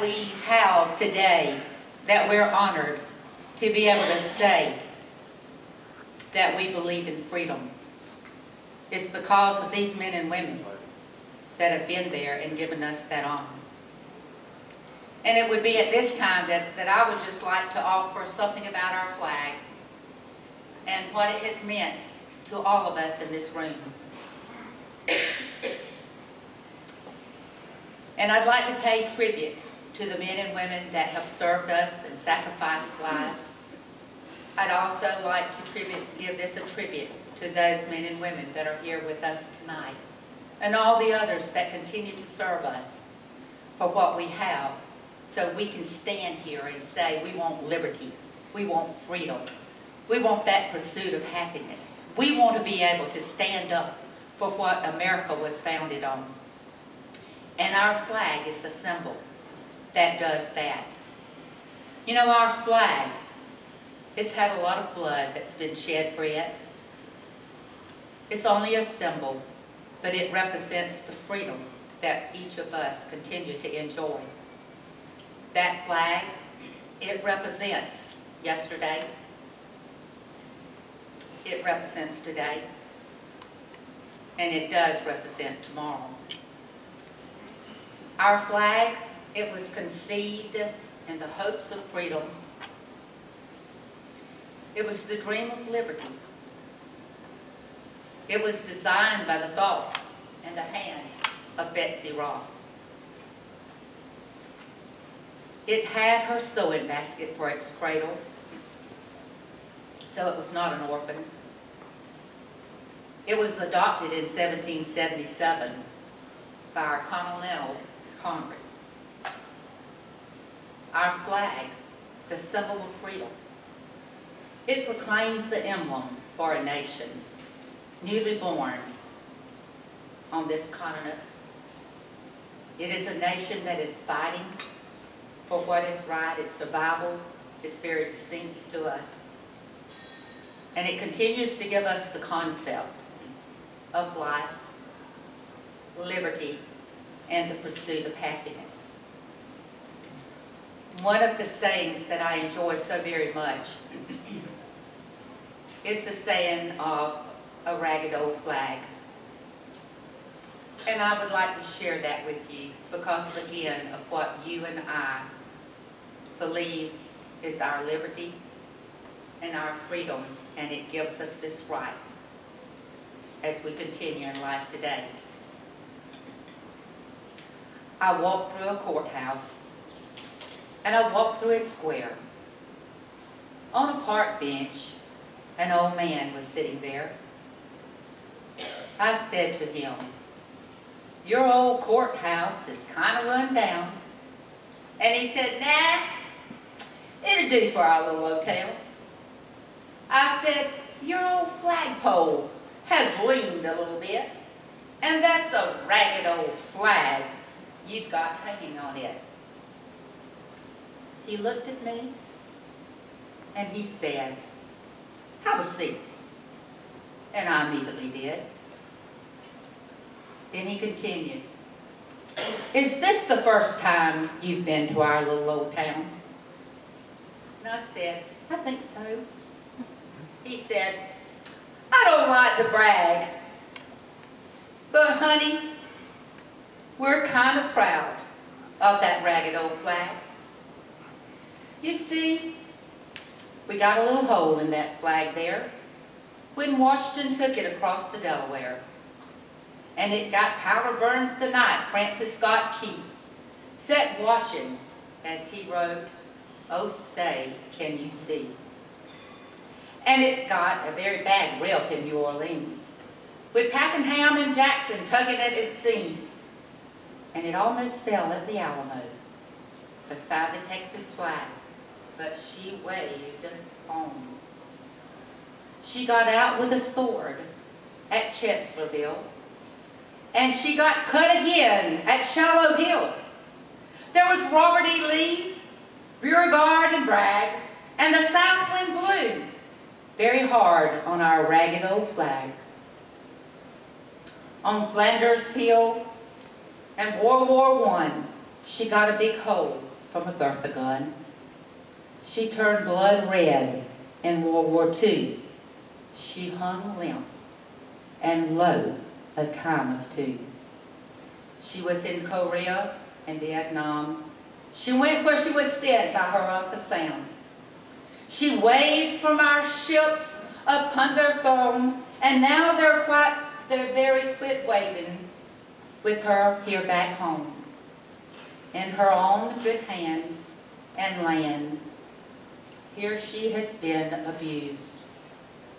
we have today, that we're honored to be able to say that we believe in freedom, is because of these men and women that have been there and given us that honor. And it would be at this time that I would just like to offer something about our flag and what it has meant to all of us in this room. And I'd like to pay tribute to the men and women that have served us and sacrificed lives. I'd also like to give this a tribute to those men and women that are here with us tonight, and all the others that continue to serve us for what we have, so we can stand here and say we want liberty, we want freedom, we want that pursuit of happiness. We want to be able to stand up for what America was founded on. And our flag is the symbol that does that. You know, our flag, it's had a lot of blood that's been shed for it. It's only a symbol, but it represents the freedom that each of us continue to enjoy. That flag, it represents yesterday, it represents today, and it does represent tomorrow. Our flag, it was conceived in the hopes of freedom. It was the dream of liberty. It was designed by the thoughts and the hand of Betsy Ross. It had her sewing basket for its cradle, so it was not an orphan. It was adopted in 1777 by our Continental Congress. Our flag, the symbol of freedom, it proclaims the emblem for a nation newly born on this continent. It is a nation that is fighting for what is right. Its survival is very distinctive to us. And it continues to give us the concept of life, liberty, and the pursuit of happiness. One of the sayings that I enjoy so very much is the saying of a ragged old flag. And I would like to share that with you because, again, of what you and I believe is our liberty and our freedom, and it gives us this right as we continue in life today. I walked through a courthouse, and I walked through its square. On a park bench, an old man was sitting there. I said to him, "Your old courthouse is kind of run down." And he said, "Nah, it'll do for our little hotel." I said, "Your old flagpole has leaned a little bit, and that's a ragged old flag you've got hanging on it." He looked at me and he said, "Have a seat." And I immediately did. Then he continued, "Is this the first time you've been to our little old town?" And I said, "I think so." He said, "I don't like to brag, but honey, we're kind of proud of that ragged old flag. You see, we got a little hole in that flag there when Washington took it across the Delaware. And it got powder burns the night Francis Scott Key sat watching as he wrote, 'Oh, say, can you see?' And it got a very bad rep in New Orleans, with Pakenham and Jackson tugging at its seams. And it almost fell at the Alamo, beside the Texas flag, but she waved home. She got out with a sword at Chancellorsville, and she got cut again at Shallow Hill. There was Robert E. Lee, Beauregard and Bragg, and the South wind blew very hard on our ragged old flag. On Flanders Hill and World War I, she got a big hole from a Bertha gun. She turned blood red in World War II. She hung limp, and lo, a time of two. She was in Korea and Vietnam. She went where she was sent by her Uncle Sam. She waved from our ships upon their foam, and now they're very quit waving with her here back home. In her own good hands and land, here she has been abused.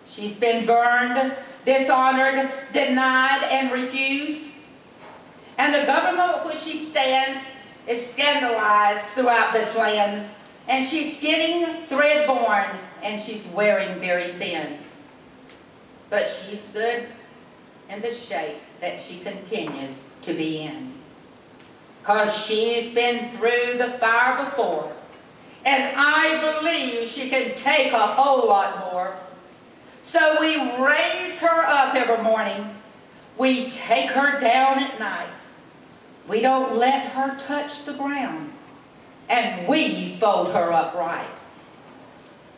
She's been burned, dishonored, denied, and refused. And the government where she stands is scandalized throughout this land. And she's getting thread-born, and she's wearing very thin. But she's good in the shape that she continues to be in. 'Cause she's been through the fire before. And I believe she can take a whole lot more. So we raise her up every morning. We take her down at night. We don't let her touch the ground. And we fold her up right.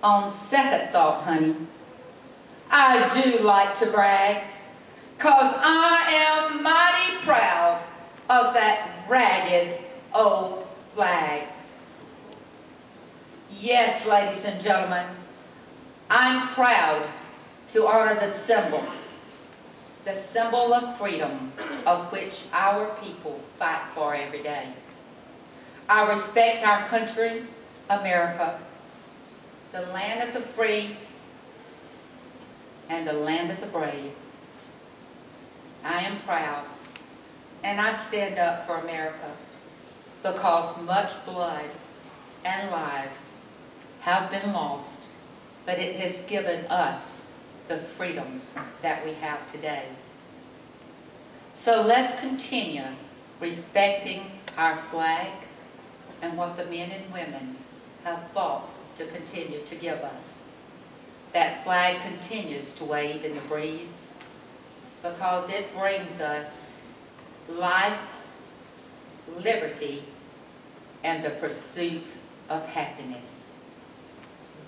On second thought, honey, I do like to brag, 'cause I am mighty proud of that ragged old flag. Yes, ladies and gentlemen, I'm proud to honor the symbol of freedom of which our people fight for every day. I respect our country, America, the land of the free and the land of the brave. I am proud, and I stand up for America because much blood and lives have been lost, but it has given us the freedoms that we have today. So let's continue respecting our flag and what the men and women have fought to continue to give us. That flag continues to wave in the breeze because it brings us life, liberty, and the pursuit of happiness.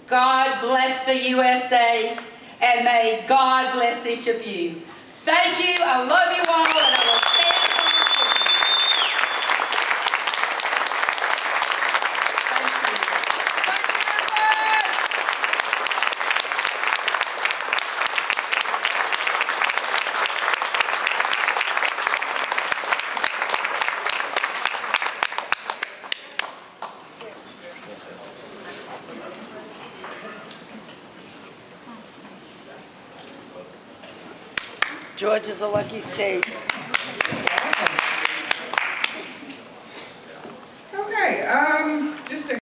God bless the USA, and may God bless each of you. Thank you. I love you all, and I will stand Georgia's a lucky state.